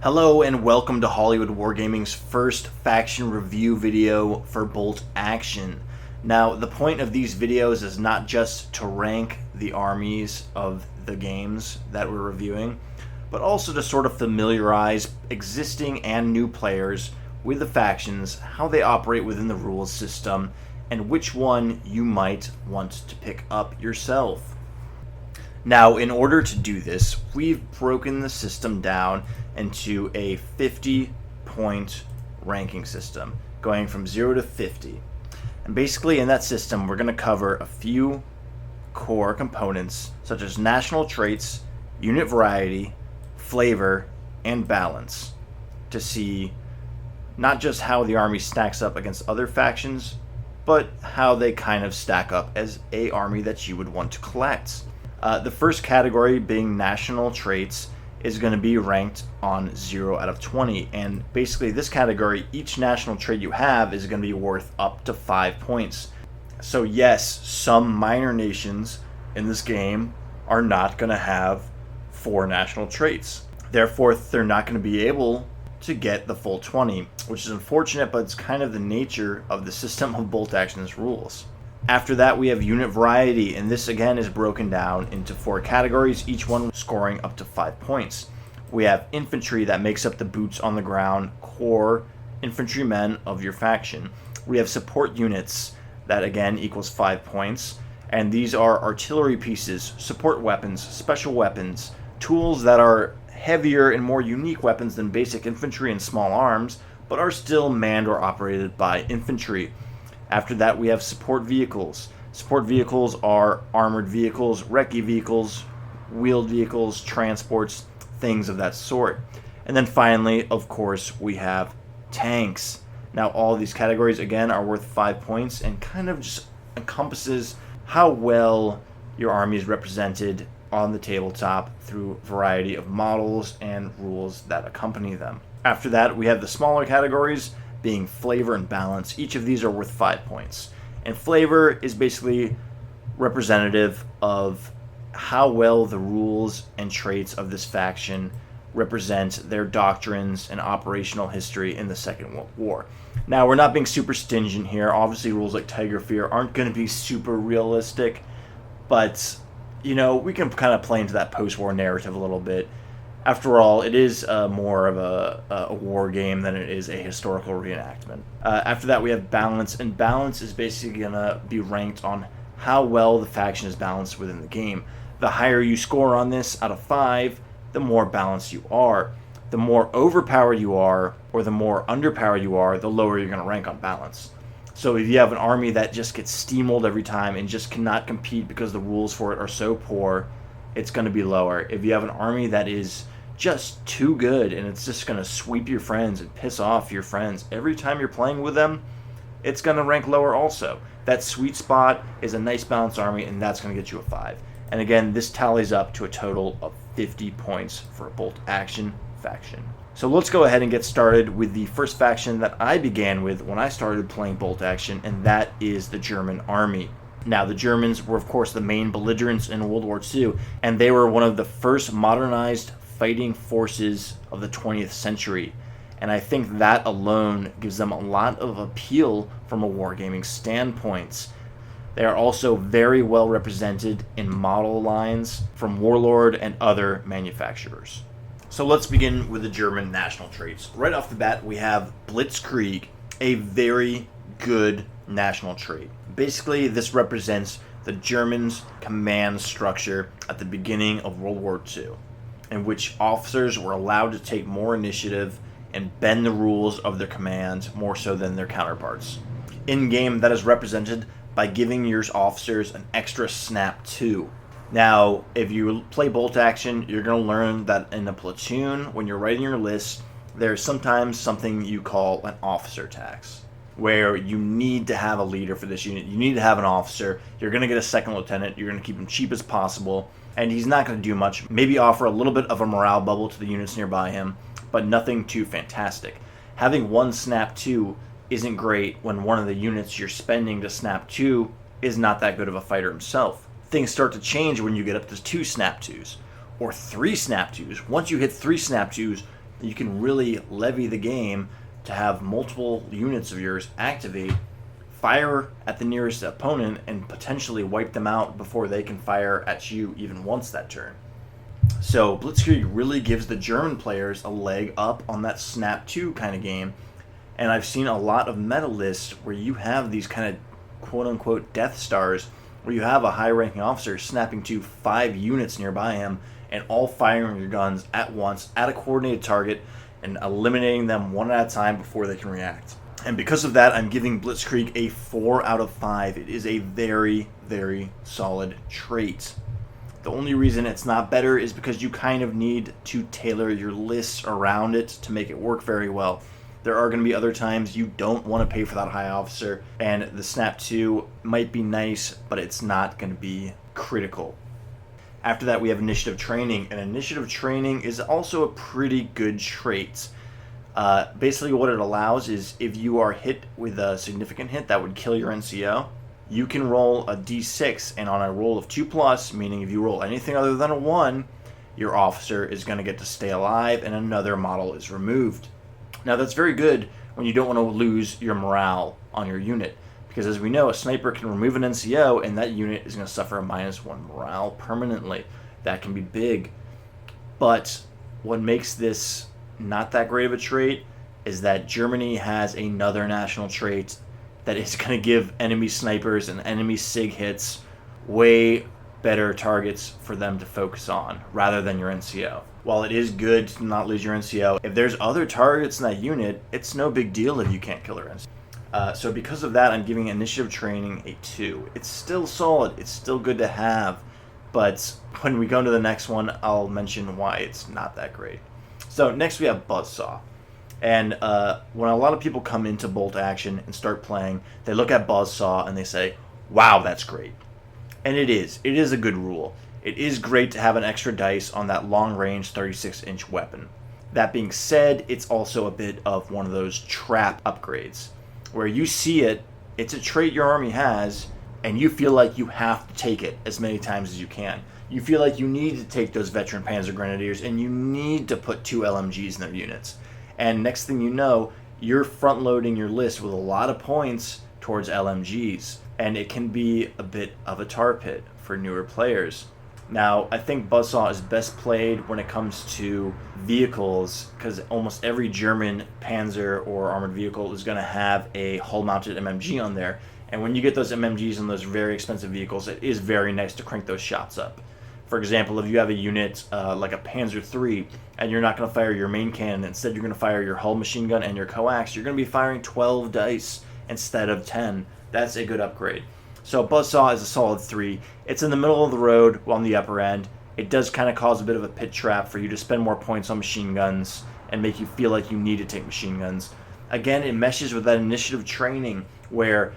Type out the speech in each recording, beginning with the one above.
Hello and welcome to Hollywood Wargaming's first faction review video for Bolt Action. Now, the point of these videos is not just to rank the armies of the games that we're reviewing, but also to sort of familiarize existing and new players with the factions, how they operate within the rules system, and which one you might want to pick up yourself. Now, in order to do this, we've broken the system down into a 50-point ranking system, going from 0 to 50. And basically in that system, we're going to cover a few core components, such as national traits, unit variety, flavor, and balance, to see not just how the army stacks up against other factions, but how they kind of stack up as a army that you would want to collect. The first category, being national traits, is going to be ranked on 0 out of 20. And basically this category, each national trait you have is going to be worth up to 5 points. So yes, some minor nations in this game are not going to have 4 national traits. Therefore, they're not going to be able to get the full 20, which is unfortunate, but it's kind of the nature of the system of Bolt Action's rules. After that, we have unit variety, and this again is broken down into 4 categories, each one scoring up to 5 points. We have infantry, that makes up the boots on the ground core infantrymen of your faction. We have support units, that again equals 5 points, and these are artillery pieces, support weapons, special weapons, tools that are heavier and more unique weapons than basic infantry and small arms, but are still manned or operated by infantry. After that, we have support vehicles. Support vehicles are armored vehicles, recce vehicles, wheeled vehicles, transports, things of that sort. And then finally, of course, we have tanks. Now, all of these categories, again, are worth 5 points and kind of just encompasses how well your army is represented on the tabletop through a variety of models and rules that accompany them. After that, we have the smaller categories, being flavor and balance. Each of these are worth 5 points. And flavor is basically representative of how well the rules and traits of this faction represent their doctrines and operational history in the Second World War. Now, we're not being super stingent here. Obviously, rules like Tiger Fear aren't going to be super realistic, but, you know, we can kind of play into that post-war narrative a little bit. After all, it is more of a war game than it is a historical reenactment. After that, we have balance, and balance is basically going to be ranked on how well the faction is balanced within the game. The higher you score on this out of 5, the more balanced you are. The more overpowered you are, or the more underpowered you are, the lower you're going to rank on balance. So if you have an army that just gets steamrolled every time and just cannot compete because the rules for it are so poor, it's going to be lower. If you have an army that is just too good and it's just going to sweep your friends and piss off your friends every time you're playing with them, it's going to rank lower also. That sweet spot is a nice balanced army, and that's going to get you a 5. And again, this tallies up to a total of 50 points for a Bolt Action faction. So let's go ahead and get started with the first faction that I began with when I started playing Bolt Action, and that is the German army. Now, the Germans were, of course, the main belligerents in World War II, and they were one of the first modernized fighting forces of the 20th century. And I think that alone gives them a lot of appeal from a wargaming standpoint. They are also very well represented in model lines from Warlord and other manufacturers. So let's begin with the German national traits. Right off the bat, we have Blitzkrieg, a very good national trait. Basically, this represents the Germans' command structure at the beginning of World War II, in which officers were allowed to take more initiative and bend the rules of their command more so than their counterparts. In-game, that is represented by giving your officers an extra snap 2. Now, if you play Bolt Action, you're going to learn that in a platoon, when you're writing your list, there's sometimes something you call an officer tax, where you need to have a leader for this unit. You need to have an officer. You're going to get a second lieutenant. You're going to keep him cheap as possible, and he's not going to do much. Maybe offer a little bit of a morale bubble to the units nearby him, but nothing too fantastic. Having one snap 2 isn't great when one of the units you're spending to snap 2 is not that good of a fighter himself. Things start to change when you get up to 2 snap 2s, or 3 snap 2s. Once you hit 3 snap 2s, You can really levy the game to have multiple units of yours activate, fire at the nearest opponent, and potentially wipe them out before they can fire at you even once that turn. So Blitzkrieg really gives the German players a leg up on that Snap 2 kind of game. And I've seen a lot of meta lists where you have these kind of quote-unquote Death Stars, where you have a high-ranking officer snapping to 5 units nearby him and all firing your guns at once at a coordinated target and eliminating them one at a time before they can react. And because of that, I'm giving Blitzkrieg a 4 out of 5. It is a very, very solid trait. The only reason it's not better is because you kind of need to tailor your lists around it to make it work very well. There are going to be other times you don't want to pay for that high officer, and the Snap 2 might be nice, but it's not going to be critical. After that, we have Initiative Training, and Initiative Training is also a pretty good trait. Basically what it allows is if you are hit with a significant hit that would kill your NCO, you can roll a d6, and on a roll of 2+, meaning if you roll anything other than a 1, your officer is going to get to stay alive and another model is removed. Now that's very good when you don't want to lose your morale on your unit, because as we know, a sniper can remove an NCO and that unit is going to suffer a -1 morale permanently. That can be big. But what makes this not that great of a trait is that Germany has another national trait that is going to give enemy snipers and enemy SIG hits way better targets for them to focus on rather than your NCO. While it is good to not lose your NCO, if there's other targets in that unit, it's no big deal if you can't kill their NCO. So because of that, I'm giving Initiative Training a 2. It's still solid, it's still good to have, but when we go to the next one, I'll mention why it's not that great. So next we have Buzzsaw. And when a lot of people come into Bolt Action and start playing, they look at Buzzsaw and they say, wow, that's great. And it is. It is a good rule. It is great to have an extra dice on that long-range 36-inch weapon. That being said, it's also a bit of one of those trap upgrades, where you see it, it's a trait your army has, and you feel like you have to take it as many times as you can. You feel like you need to take those veteran Panzer Grenadiers, and you need to put 2 LMGs in their units. And next thing you know, you're front-loading your list with a lot of points towards LMGs, and it can be a bit of a tar pit for newer players. Now, I think Buzzsaw is best played when it comes to vehicles, because almost every German Panzer or armored vehicle is going to have a hull-mounted MMG on there. And when you get those MMGs on those very expensive vehicles, it is very nice to crank those shots up. For example, if you have a unit like a Panzer III, and you're not going to fire your main cannon, instead you're going to fire your hull machine gun and your coax, you're going to be firing 12 dice instead of 10. That's a good upgrade. So Buzzsaw is a solid 3. It's in the middle of the road on the upper end. It does kind of cause a bit of a pit trap for you to spend more points on machine guns and make you feel like you need to take machine guns. Again, it meshes with that Initiative Training where,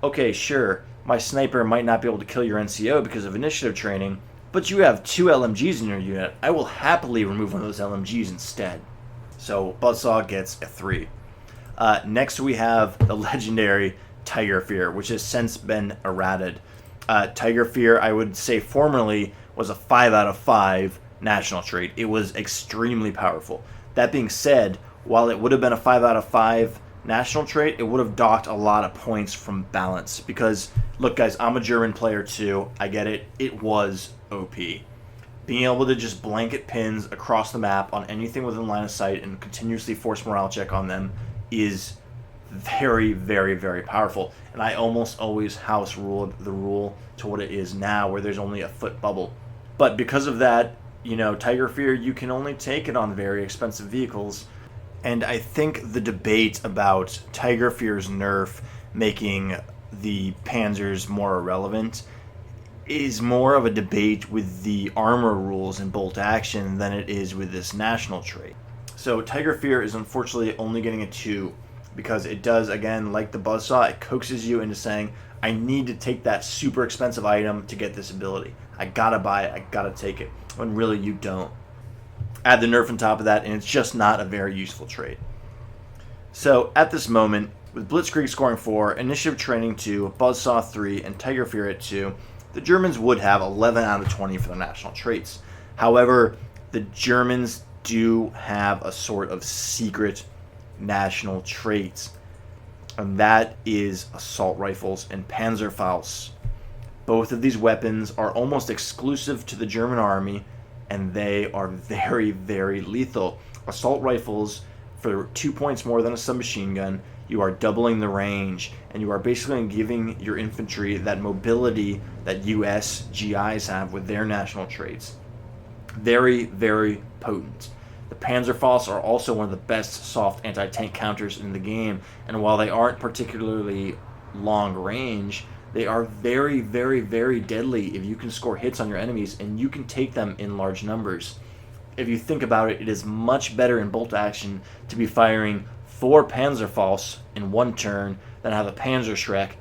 okay, sure, my sniper might not be able to kill your NCO because of Initiative Training, but you have 2 LMGs in your unit. I will happily remove one of those LMGs instead. So Buzzsaw gets a 3. Next we have the legendary Tiger Fear, which has since been errated. Tiger Fear, I would say formerly, was a 5 out of 5 national trait. It was extremely powerful. That being said, while it would have been a 5 out of 5 national trait, it would have docked a lot of points from balance. Because, look guys, I'm a German player too. I get it. It was OP. Being able to just blanket pins across the map on anything within line of sight and continuously force morale check on them is very, very, very powerful. And I almost always house ruled the rule to what it is now, where there's only a foot bubble. But because of that, you know, Tiger Fear, you can only take it on very expensive vehicles. And I think the debate about Tiger Fear's nerf making the Panzers more irrelevant is more of a debate with the armor rules in Bolt Action than it is with this national trait. So Tiger Fear is unfortunately only getting a 2 because it does, again, like the Buzzsaw, it coaxes you into saying, I need to take that super expensive item to get this ability. I gotta buy it, I gotta take it, when really you don't. Add the nerf on top of that, and it's just not a very useful trait. So at this moment, with Blitzkrieg scoring 4, Initiative Training 2, Buzzsaw 3, and Tiger Fear at 2, the Germans would have 11 out of 20 for the national traits. However, the Germans do have a sort of secret national trait, and that is assault rifles and Panzerfaust. Both of these weapons are almost exclusive to the German army, and they are very, very lethal. Assault rifles, for 2 points more than a submachine gun, you are doubling the range, and you are basically giving your infantry that mobility that US GIs have with their national traits. Very, very potent. The Panzerfaust are also one of the best soft anti-tank counters in the game, and while they aren't particularly long range, they are very, very, very deadly if you can score hits on your enemies and you can take them in large numbers. If you think about it, it is much better in bolt action to be firing 4 Panzerfausts in one turn than have a Panzerschreck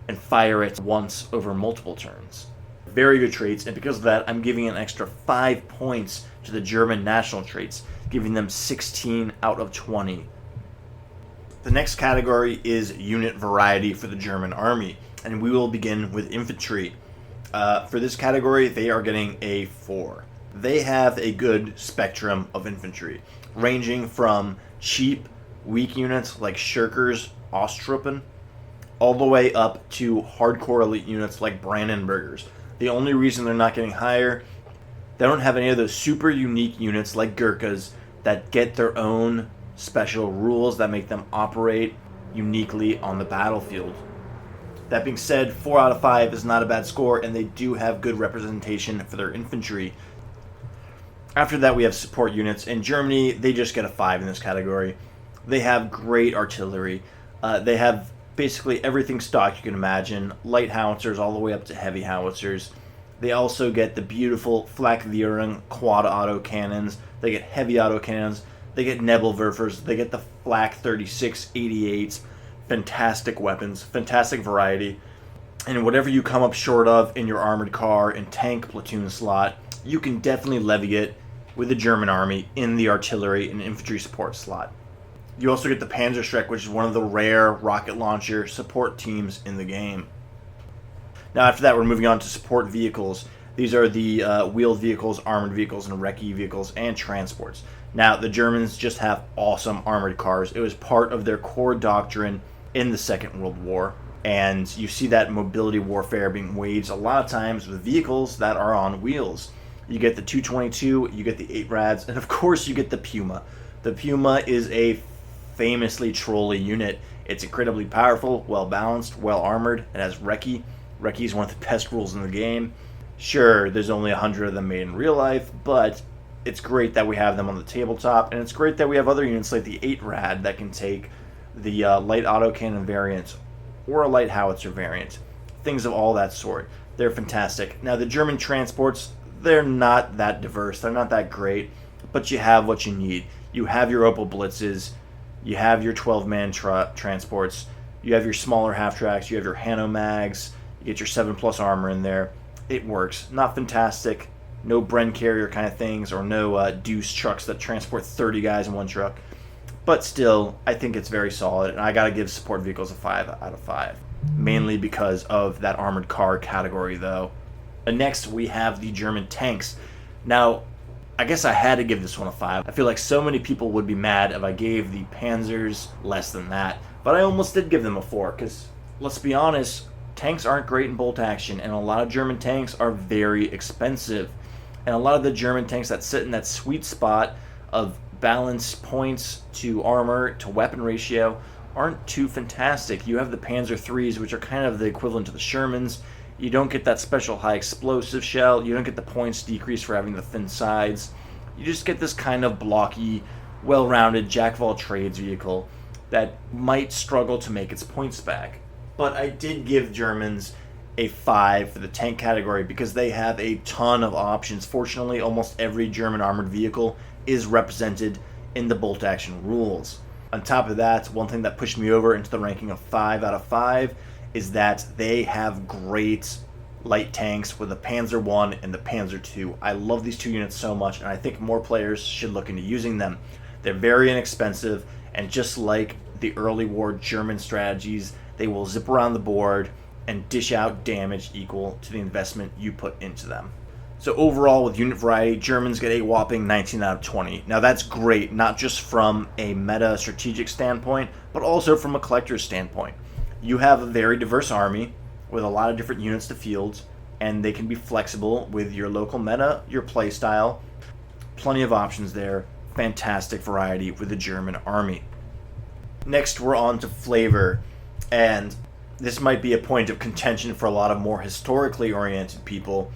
and fire it once over multiple turns. Very good traits, and because of that, I'm giving an extra 5 points to the German national traits, giving them 16 out of 20. The next category is unit variety for the German army, and we will begin with infantry. For this category, they are getting a 4. They have a good spectrum of infantry, ranging from cheap, weak units like Schurkers, Ostruppen, all the way up to hardcore elite units like Brandenburgers. The only reason they're not getting higher, they don't have any of those super unique units like Gurkhas that get their own special rules that make them operate uniquely on the battlefield. That being said, 4 out of 5 is not a bad score, and they do have good representation for their infantry. After that, we have support units. In Germany, they just get a 5 in this category. They have great artillery. They have basically everything stock you can imagine, light howitzers all the way up to heavy howitzers. They also get the beautiful Flak-Führung quad auto cannons. They get heavy auto cannons. They get Nebelwerfers. They get the Flak 36 88s. Fantastic weapons, fantastic variety. And whatever you come up short of in your armored car and tank platoon slot, you can definitely levy it with the German army in the artillery and infantry support slot. You also get the Panzerschreck, which is one of the rare rocket launcher support teams in the game. Now after that, we're moving on to support vehicles. These are the wheeled vehicles, armored vehicles, and recce vehicles, and transports. Now, the Germans just have awesome armored cars. It was part of their core doctrine in the Second World War, and you see that mobility warfare being waged a lot of times with vehicles that are on wheels. You get the 222, you get the 8-rads, and of course you get the Puma. The Puma is a famously trolly unit. It's incredibly powerful, well-balanced, well-armored. It has recce. Recce is one of the best rules in the game. Sure, there's only 100 of them made in real life, but it's great that we have them on the tabletop, and it's great that we have other units like the 8-rad that can take the light autocannon variant or a light howitzer variant. Things of all that sort. They're fantastic. Now, the German transports, they're not that diverse. They're not that great, but you have what you need. You have your Opel Blitzes. You have your 12-man transports. You have your smaller half-tracks. You have your Hanomags. You get your 7+ armor in there. It works. Not fantastic. No Bren carrier kind of things, or no Deuce trucks that transport 30 guys in one truck. But still, I think it's very solid, and I gotta give support vehicles a 5 out of 5. Mainly because of that armored car category, though. And next, we have the German tanks. Now, I guess I had to give this one a 5. I feel like so many people would be mad if I gave the Panzers less than that. But I almost did give them a 4, because, let's be honest, tanks aren't great in bolt action, and a lot of German tanks are very expensive. And a lot of the German tanks that sit in that sweet spot of balance points to armor to weapon ratio aren't too fantastic. You have the Panzer IIIs, which are kind of the equivalent to the Shermans. You don't get that special high explosive shell. You don't get the points decrease for having the thin sides. You just get this kind of blocky, well-rounded jack-of-all-trades vehicle that might struggle to make its points back. But I did give Germans a 5 for the tank category because they have a ton of options. Fortunately, almost every German armored vehicle is represented in the bolt action rules. On top of that, one thing that pushed me over into the ranking of 5 out of 5 is that they have great light tanks with the Panzer I and the Panzer II. I love these two units so much, and I think more players should look into using them. They're very inexpensive, and just like the early war German strategies, they will zip around the board and dish out damage equal to the investment you put into them. So overall, with unit variety, Germans get a whopping 19 out of 20. Now that's great, not just from a meta strategic standpoint, but also from a collector's standpoint. You have a very diverse army with a lot of different units to field, and they can be flexible with your local meta, your playstyle. Plenty of options there. Fantastic variety with the German army. Next, we're on to flavor, and this might be a point of contention for a lot of more historically oriented people,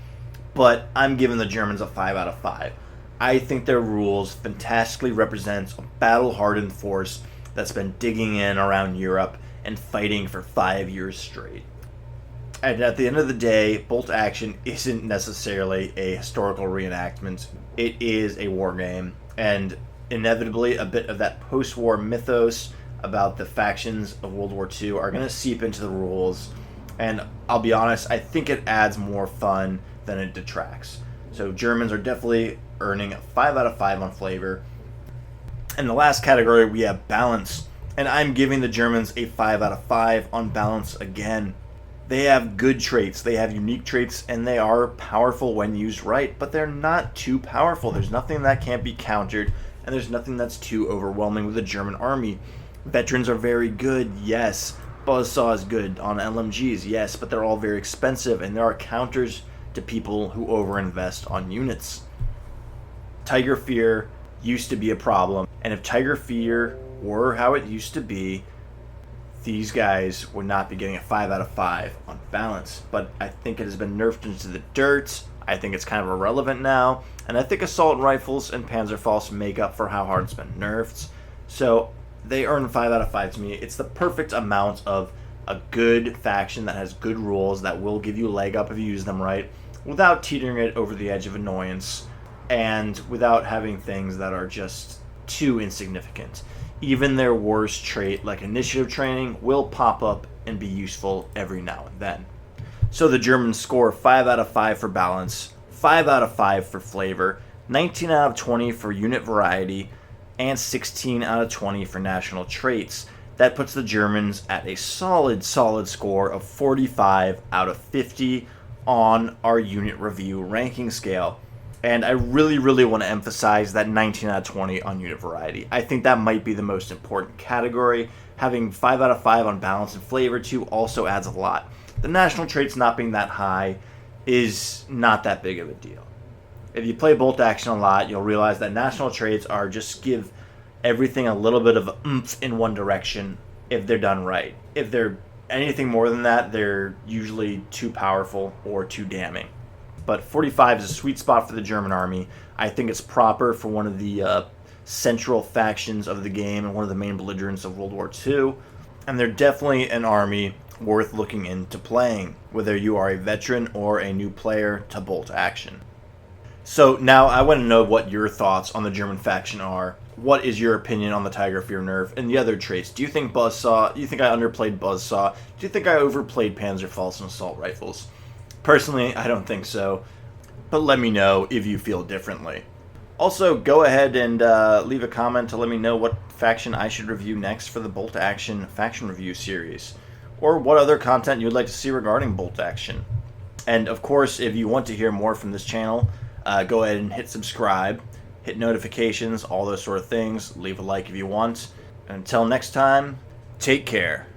but I'm giving the Germans a 5 out of 5. I think their rules fantastically represents a battle-hardened force that's been digging in around Europe and fighting for 5 years straight. And at the end of the day, Bolt Action isn't necessarily a historical reenactment. It is a war game, and inevitably a bit of that post-war mythos about the factions of World War II are going to seep into the rules. And I'll be honest, I think it adds more fun than it detracts. So Germans are definitely earning a 5 out of 5 on flavor. In the last category, we have balance. And I'm giving the Germans a 5 out of 5 on balance again. They have good traits, they have unique traits, and they are powerful when used right, but they're not too powerful. There's nothing that can't be countered, and there's nothing that's too overwhelming with the German army. Veterans are very good, yes. Buzzsaw is good on LMGs, yes, but they're all very expensive, and there are counters to people who overinvest on units. Tiger Fear used to be a problem, and if Tiger Fear were how it used to be, these guys would not be getting a 5 out of 5 on balance. But I think it has been nerfed into the dirt. I think it's kind of irrelevant now, and I think assault rifles and Panzerfaust make up for how hard it's been nerfed. So they earn 5 out of 5 to me. It's the perfect amount of a good faction that has good rules that will give you a leg up if you use them right, without teetering it over the edge of annoyance, and without having things that are just too insignificant. Even their worst trait, like initiative training, will pop up and be useful every now and then. So the Germans score 5 out of 5 for balance, 5 out of 5 for flavor, 19 out of 20 for unit variety, and 16 out of 20 for national traits. That puts the Germans at a solid score of 45 out of 50 on our unit review ranking scale. And I really want to emphasize that 19 out of 20 on unit variety. I think that might be the most important category. Having 5 out of 5 on balance and flavor too also adds a lot. The national traits not being that high is not that big of a deal. If you play Bolt Action a lot, you'll realize that national traits are just give everything a little bit of oomph in one direction if they're done right. If they're anything more than that, they're usually too powerful or too damning. But 45 is a sweet spot for the German army. I think it's proper for one of the central factions of the game and one of the main belligerents of World War II. And they're definitely an army worth looking into playing, whether you are a veteran or a new player to Bolt Action. So now I want to know what your thoughts on the German faction are. What is your opinion on the Tiger Fear nerf and the other traits? Do you think Buzzsaw? Do you think I underplayed Buzzsaw? Do you think I overplayed Panzerfaust and assault rifles? Personally, I don't think so, but let me know if you feel differently. Also, go ahead and leave a comment to let me know what faction I should review next for the Bolt Action faction review series, or what other content you'd like to see regarding Bolt Action. And of course, if you want to hear more from this channel, go ahead and hit subscribe, hit notifications, all those sort of things. Leave a like if you want. And until next time, take care.